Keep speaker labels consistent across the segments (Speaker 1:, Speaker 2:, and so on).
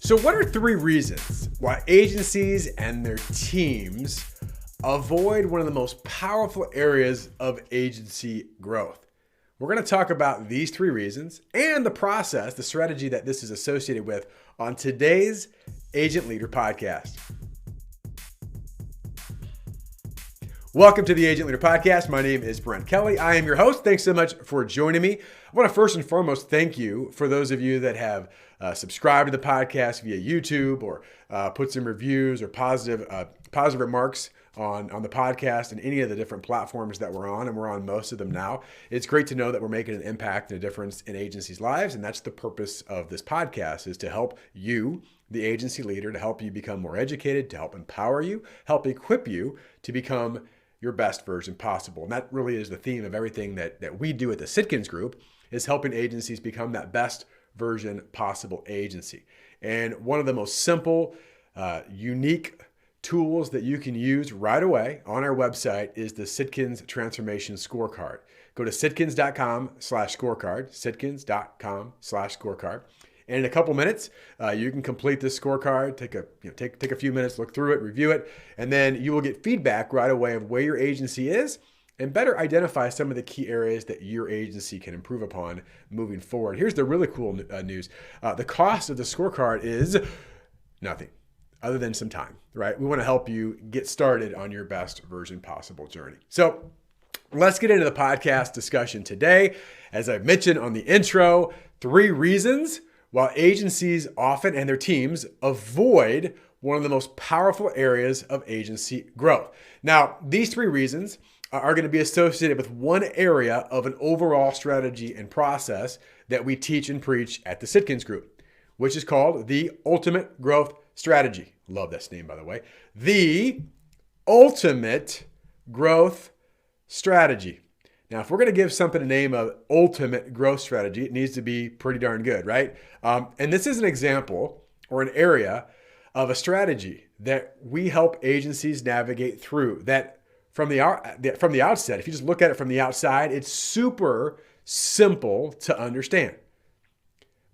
Speaker 1: So what are 3 reasons why agencies and their teams avoid one of the most powerful areas of agency growth? We're going to talk about these 3 reasons and the process, the strategy that this is associated with on today's Agent Leader Podcast. Welcome to the Agent Leader Podcast. My name is Brent Kelly. I am your host. Thanks so much for joining me. I want to first and foremost thank you for those of you that have subscribed to the podcast via YouTube or put some reviews or positive remarks on the podcast and any of the different platforms that we're on, and we're on most of them now. It's great to know that we're making an impact and a difference in agencies' lives, and that's the purpose of this podcast, is to help you, the agency leader, to help you become more educated, to help empower you, help equip you to become your best version possible. And that really is the theme of everything that we do at the Sitkins Group, is helping agencies become that best version possible agency. And one of the most simple, unique tools that you can use right away on our website is the Sitkins Transformation Scorecard. Go to sitkins.com/scorecard, sitkins.com/scorecard. And in a couple minutes, you can complete this scorecard, take a few minutes, look through it, review it, and then you will get feedback right away of where your agency is and better identify some of the key areas that your agency can improve upon moving forward. Here's the really cool news. The cost of the scorecard is nothing other than some time, right? We want to help you get started on your best version possible journey. So let's get into the podcast discussion today. As I've mentioned on the intro, 3 reasons why agencies often and their teams avoid one of the most powerful areas of agency growth. Now, these 3 reasons are going to be associated with one area of an overall strategy and process that we teach and preach at the Sitkins Group, which is called the Ultimate Growth Strategy. Love this name, by the way. The Ultimate Growth Strategy. Now, if we're going to give something a name of Ultimate Growth Strategy, it needs to be pretty darn good, right? And this is an example or an area of a strategy that we help agencies navigate through, that from the outset, if you just look at it from the outside, it's super simple to understand,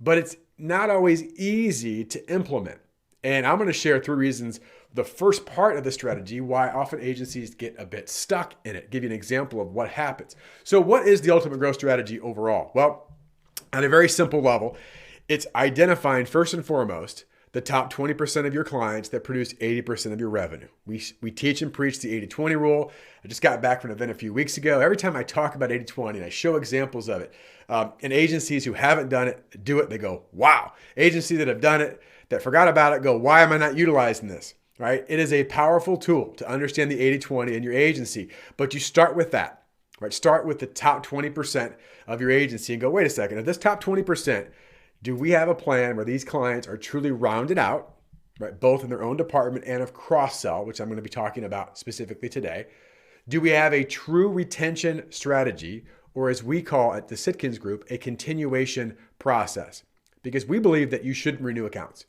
Speaker 1: but it's not always easy to implement. And I'm going to share 3 reasons, the first part of the strategy, why often agencies get a bit stuck in it. Give you an example of what happens. So what is the ultimate growth strategy overall? Well, at a very simple level, it's identifying first and foremost the top 20% of your clients that produce 80% of your revenue. We teach and preach the 80-20 rule. I just got back from an event a few weeks ago. Every time I talk about 80-20 and I show examples of it, and agencies who haven't done it, do it, they go, wow. Agencies that have done it, that forgot about it, go, why am I not utilizing this? Right? It is a powerful tool to understand the 80-20 in your agency, but you start with that, right? Start with the top 20% of your agency and go, wait a second, if this top 20%, do we have a plan where these clients are truly rounded out, right? Both in their own department and of cross-sell, which I'm going to be talking about specifically today. Do we have a true retention strategy, or as we call at the Sitkins Group, a continuation process? Because we believe that you shouldn't renew accounts.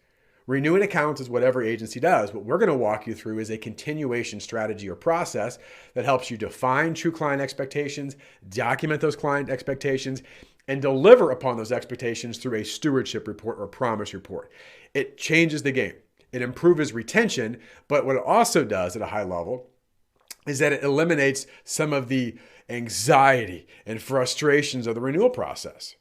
Speaker 1: Renewing accounts is what every agency does. What we're going to walk you through is a continuation strategy or process that helps you define true client expectations, document those client expectations, and deliver upon those expectations through a stewardship report or promise report. It changes the game. It improves retention, but what it also does at a high level is that it eliminates some of the anxiety and frustrations of the renewal process.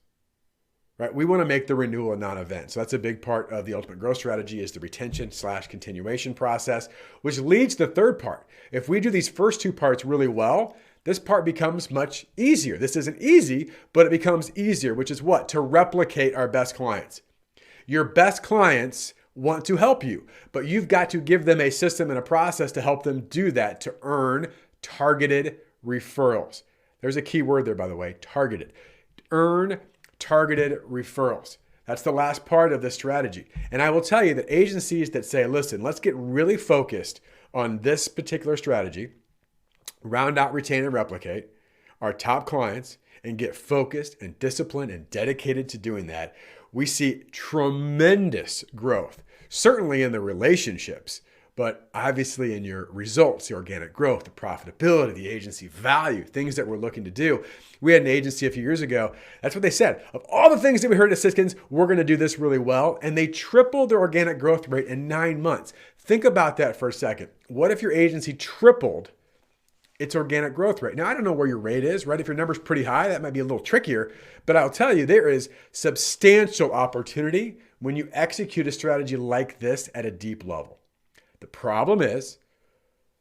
Speaker 1: Right? We want to make the renewal a non-event. So that's a big part of the ultimate growth strategy, is the retention/continuation process, which leads to the third part. If we do these first 2 parts really well, this part becomes much easier. This isn't easy, but it becomes easier, which is what? To replicate our best clients. Your best clients want to help you, but you've got to give them a system and a process to help them do that, to earn targeted referrals. There's a key word there, by the way, targeted. Earn targeted referrals. That's the last part of this strategy. And I will tell you that agencies that say, listen, let's get really focused on this particular strategy, round out, retain, and replicate our top clients, and get focused and disciplined and dedicated to doing that, we see tremendous growth, certainly in the relationships, but obviously in your results, the organic growth, the profitability, the agency value, things that we're looking to do. We had an agency a few years ago. That's what they said. Of all the things that we heard at Sitkins, we're going to do this really well. And they tripled their organic growth rate in 9 months. Think about that for a second. What if your agency tripled its organic growth rate? Now, I don't know where your rate is, right? If your number's pretty high, that might be a little trickier. But I'll tell you, there is substantial opportunity when you execute a strategy like this at a deep level. The problem is,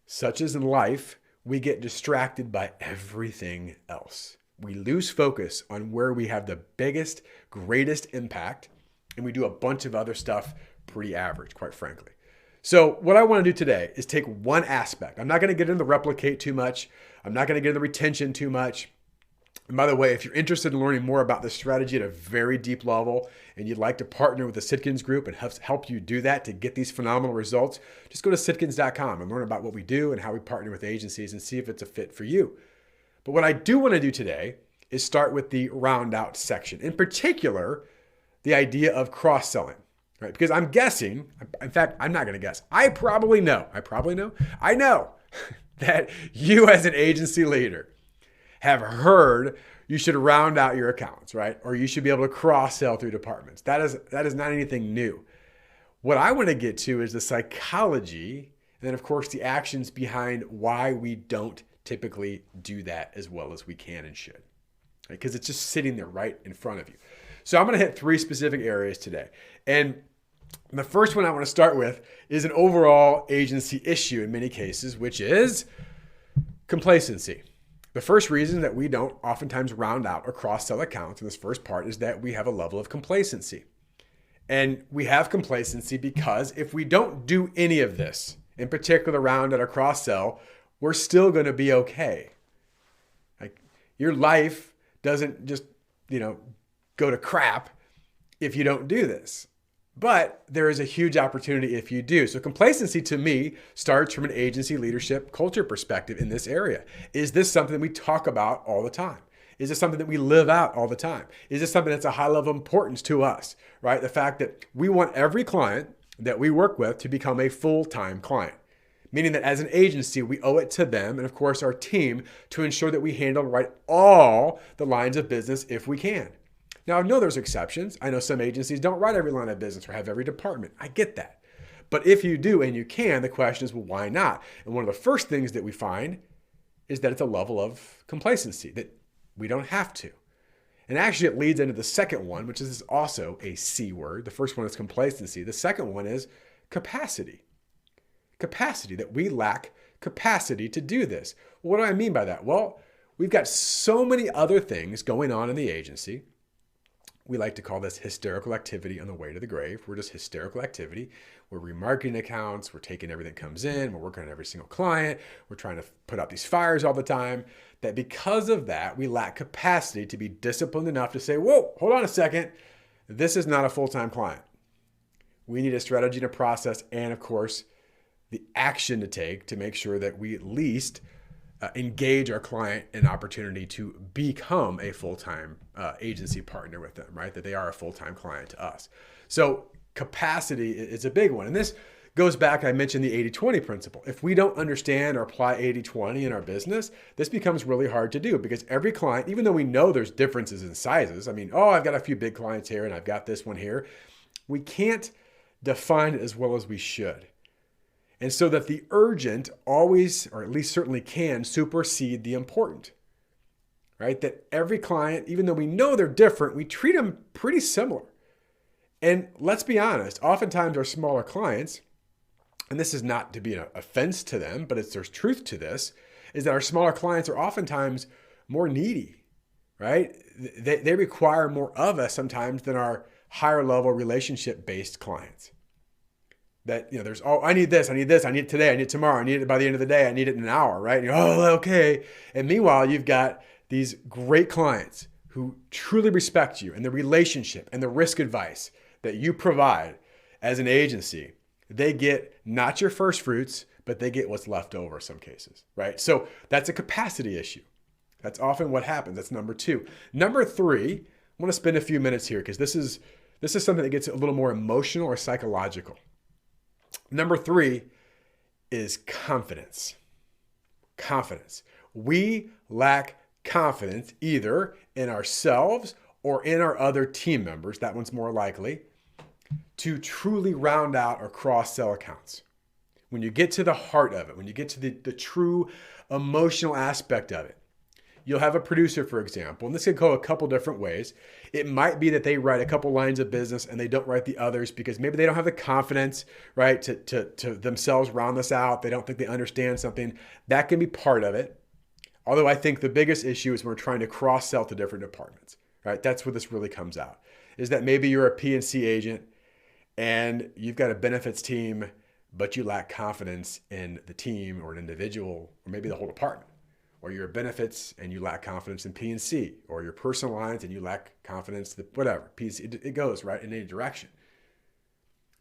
Speaker 1: such as in life, we get distracted by everything else. We lose focus on where we have the biggest, greatest impact, and we do a bunch of other stuff pretty average, quite frankly. So what I want to do today is take one aspect. I'm not going to get into the replicate too much. I'm not going to get into the retention too much. And by the way, if you're interested in learning more about this strategy at a very deep level and you'd like to partner with the Sitkins Group and help you do that to get these phenomenal results, just go to sitkins.com and learn about what we do and how we partner with agencies and see if it's a fit for you. But what I do want to do today is start with the round out section. In particular, the idea of cross-selling, right? Because I'm guessing, in fact, I'm not going to guess. I know that you as an agency leader have heard you should round out your accounts, right? Or you should be able to cross-sell through departments. That is not anything new. What I want to get to is the psychology, and then of course the actions behind why we don't typically do that as well as we can and should. Because it's just sitting there right in front of you. So I'm going to hit 3 specific areas today. And the first one I want to start with is an overall agency issue in many cases, which is complacency. The first reason that we don't oftentimes round out or cross-sell accounts in this first part is that we have a level of complacency. And we have complacency because if we don't do any of this, in particular round out or cross-sell, we're still going to be okay. Like your life doesn't just, go to crap if you don't do this. But there is a huge opportunity if you do. So complacency to me starts from an agency leadership culture perspective in this area. Is this something that we talk about all the time? Is this something that we live out all the time? Is this something that's a high level of importance to us, right? The fact that we want every client that we work with to become a full-time client, meaning that as an agency, we owe it to them and of course our team to ensure that we handle right all the lines of business if we can. Now, I know there's exceptions. I know some agencies don't write every line of business or have every department. I get that. But if you do and you can, the question is, well, why not? And one of the first things that we find is that it's a level of complacency, that we don't have to. And actually, it leads into the second one, which is also a C word. The first one is complacency. The second one is capacity. Capacity, that we lack capacity to do this. What do I mean by that? Well, we've got so many other things going on in the agency. We like to call this hysterical activity on the way to the grave. We're just hysterical activity. We're remarketing accounts. We're taking everything that comes in. We're working on every single client. We're trying to put out these fires all the time. That because of that, we lack capacity to be disciplined enough to say, whoa, hold on a second. This is not a full-time client. We need a strategy and a process and, of course, the action to take to make sure that we at least engage our client in an opportunity to become a full-time agency partner with them, right? That they are a full-time client to us. So capacity is a big one. And this goes back, I mentioned the 80-20 principle. If we don't understand or apply 80-20 in our business, this becomes really hard to do because every client, even though we know there's differences in sizes, I've got a few big clients here and I've got this one here, we can't define it as well as we should. And so that the urgent always, or at least certainly can, supersede the important, right? That every client, even though we know they're different, we treat them pretty similar. And let's be honest, oftentimes our smaller clients, and this is not to be an offense to them, but there's truth to this, is that our smaller clients are oftentimes more needy, right? They require more of us sometimes than our higher level relationship-based clients. That, there's, I need this, I need it today, I need it tomorrow, I need it by the end of the day, I need it in an hour, right? And okay. And meanwhile, you've got these great clients who truly respect you and the relationship and the risk advice that you provide as an agency. They get not your first fruits, but they get what's left over in some cases, right? So that's a capacity issue. That's often what happens. That's number 2. Number 3, I want to spend a few minutes here because this is something that gets a little more emotional or psychological. Number 3 is confidence. Confidence. We lack confidence either in ourselves or in our other team members, that one's more likely, to truly round out or cross-sell accounts. When you get to the heart of it, when you get to the true emotional aspect of it, you'll have a producer, for example, and this could go a couple different ways. It might be that they write a couple lines of business and they don't write the others because maybe they don't have the confidence, right, to themselves round this out. They don't think they understand something. That can be part of it. Although I think the biggest issue is when we're trying to cross-sell to different departments, right? That's where this really comes out, is that maybe you're a P&C agent and you've got a benefits team, but you lack confidence in the team or an individual or maybe the whole department. Or you're benefits and you lack confidence in P&C, or you're personal lines and you lack confidence, whatever. P&C, it goes right in any direction.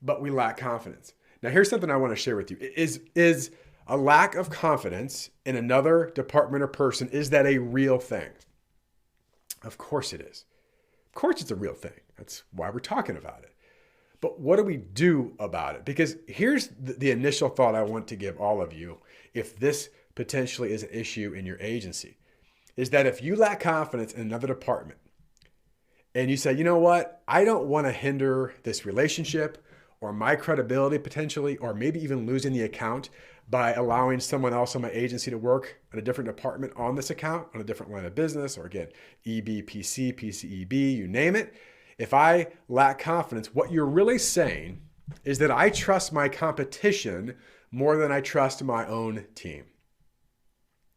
Speaker 1: But we lack confidence. Now here's something I want to share with you. Is a lack of confidence in another department or person, is that a real thing? Of course it is. Of course it's a real thing. That's why we're talking about it. But what do we do about it? Because here's the initial thought I want to give all of you if this potentially is an issue in your agency, is that if you lack confidence in another department and you say, you know what, I don't want to hinder this relationship or my credibility potentially, or maybe even losing the account by allowing someone else on my agency to work at a different department on this account, on a different line of business, or again, EB, PC, PCEB, you name it. If I lack confidence, what you're really saying is that I trust my competition more than I trust my own team.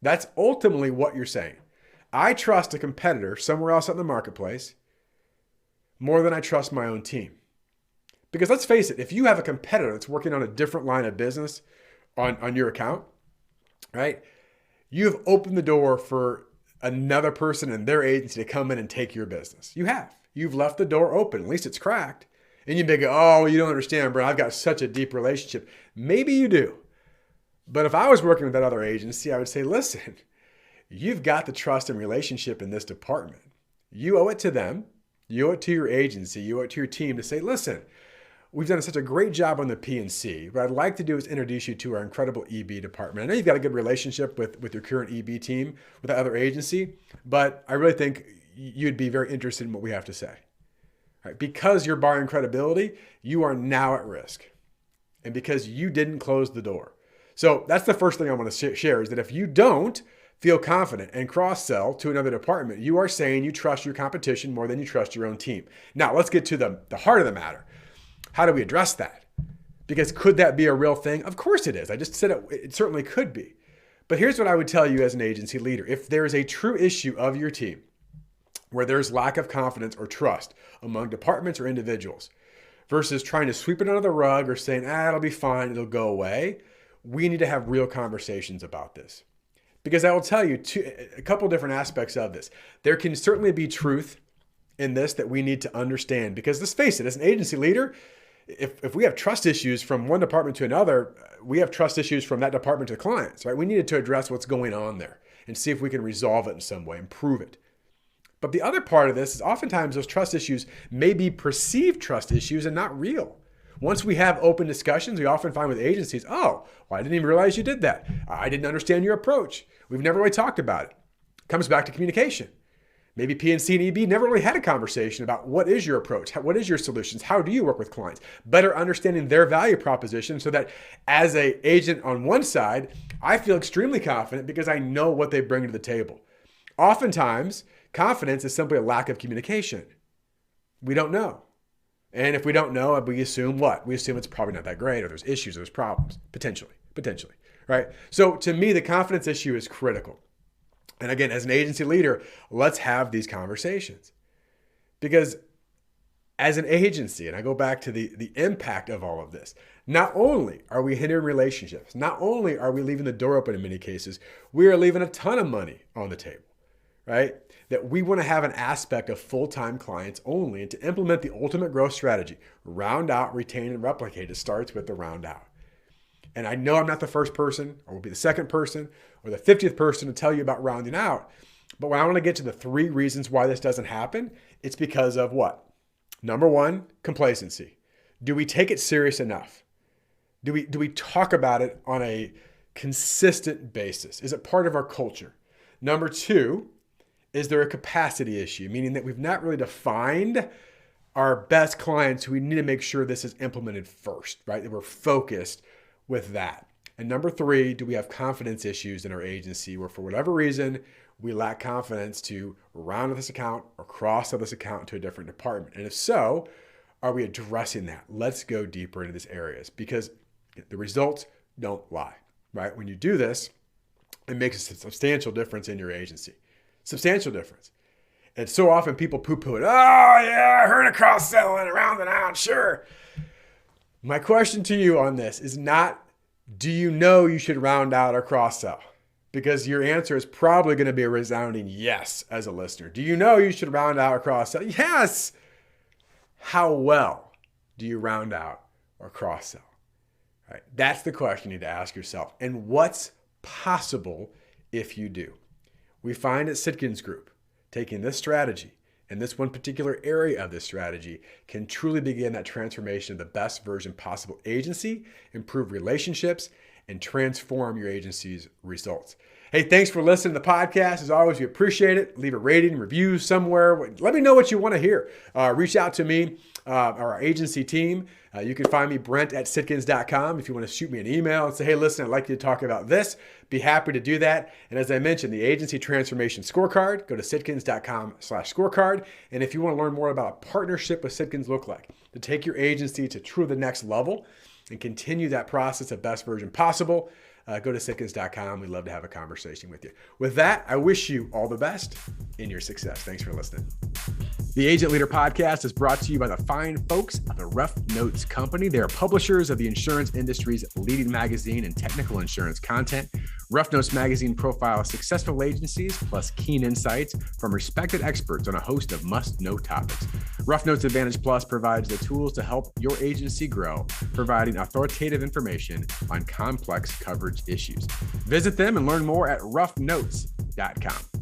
Speaker 1: That's ultimately what you're saying. I trust a competitor somewhere else in the marketplace more than I trust my own team. Because let's face it, if you have a competitor that's working on a different line of business on your account, right? You've opened the door for another person in their agency to come in and take your business. You have. You've left the door open. At least it's cracked. And you may go, oh, you don't understand, Brent. I've got such a deep relationship. Maybe you do. But if I was working with that other agency, I would say, listen, you've got the trust and relationship in this department. You owe it to them. You owe it to your agency. You owe it to your team to say, listen, we've done such a great job on the P&C. What I'd like to do is introduce you to our incredible EB department. I know you've got a good relationship with your current EB team, with the other agency, but I really think you'd be very interested in what we have to say. Right? Because you're borrowing credibility, you are now at risk. And because you didn't close the door. So that's the first thing I want to share, is that if you don't feel confident and cross-sell to another department, you are saying you trust your competition more than you trust your own team. Now, let's get to the heart of the matter. How do we address that? Because could that be a real thing? Of course it is. I just said it certainly could be. But here's what I would tell you as an agency leader. If there is a true issue of your team where there's lack of confidence or trust among departments or individuals versus trying to sweep it under the rug or saying, it'll be fine, it'll go away, we need to have real conversations about this. Because I will tell you a couple different aspects of this. There can certainly be truth in this that we need to understand. Because let's face it, as an agency leader, if we have trust issues from one department to another, we have trust issues from that department to clients, right? We needed to address what's going on there and see if we can resolve it in some way, improve it. But the other part of this is oftentimes those trust issues may be perceived trust issues and not real. Once we have open discussions, we often find with agencies, well, I didn't even realize you did that. I didn't understand your approach. We've never really talked about it. Comes back to communication. Maybe P&C and EB never really had a conversation about what is your approach? What is your solutions? How do you work with clients? Better understanding their value proposition so that as an agent on one side, I feel extremely confident because I know what they bring to the table. Oftentimes, confidence is simply a lack of communication. We don't know. And if we don't know, we assume what? We assume it's probably not that great, or there's issues, or there's problems, potentially, right? So to me, the confidence issue is critical. And again, as an agency leader, let's have these conversations. Because as an agency, and I go back to the impact of all of this, not only are we hindering relationships, not only are we leaving the door open in many cases, we are leaving a ton of money on the table, right? That we want to have an aspect of full-time clients only, and to implement the ultimate growth strategy, round out, retain, and replicate. It starts with the round out. And I know I'm not the first person, or will be the second person, or the 50th person to tell you about rounding out. But when I want to get to the 3 reasons why this doesn't happen, it's because of what? Number 1, complacency. Do we take it serious enough? Do we talk about it on a consistent basis? Is it part of our culture? Number two, is there a capacity issue? Meaning that we've not really defined our best clients who we need to make sure this is implemented first, right? That we're focused with that. And number three, do we have confidence issues in our agency where for whatever reason, we lack confidence to round this account or cross-sell this account to a different department? And if so, are we addressing that? Let's go deeper into these areas because the results don't lie, right? When you do this, it makes a substantial difference in your agency. Substantial difference. And so often people poo-poo it. Oh yeah, I heard of cross-selling, rounding out, sure. My question to you on this is not, do you know you should round out or cross-sell? Because your answer is probably going to be a resounding yes as a listener. Do you know you should round out or cross-sell? Yes. How well do you round out or cross-sell? Right? That's the question you need to ask yourself. And what's possible if you do? We find at Sitkins Group, taking this strategy and this one particular area of this strategy can truly begin that transformation of the best version possible agency, improve relationships, and transform your agency's results. Hey, thanks for listening to the podcast. As always, we appreciate it. Leave a rating, review somewhere. Let me know what you want to hear. Reach out to me, our agency team. You can find me, Brent at sitkins.com. If you want to shoot me an email and say, hey, listen, I'd like you to talk about this, be happy to do that. And as I mentioned, the Agency Transformation Scorecard, go to sitkins.com/scorecard. And if you want to learn more about a partnership with Sitkins look like, to take your agency to truly the next level and continue that process of best version possible, go to sitkins.com. We'd love to have a conversation with you. With that, I wish you all the best in your success. Thanks for listening. The Agent Leader Podcast is brought to you by the fine folks of the Rough Notes Company. They are publishers of the insurance industry's leading magazine and technical insurance content. Rough Notes magazine profiles successful agencies plus keen insights from respected experts on a host of must-know topics. Rough Notes Advantage Plus provides the tools to help your agency grow, providing authoritative information on complex coverage issues. Visit them and learn more at roughnotes.com.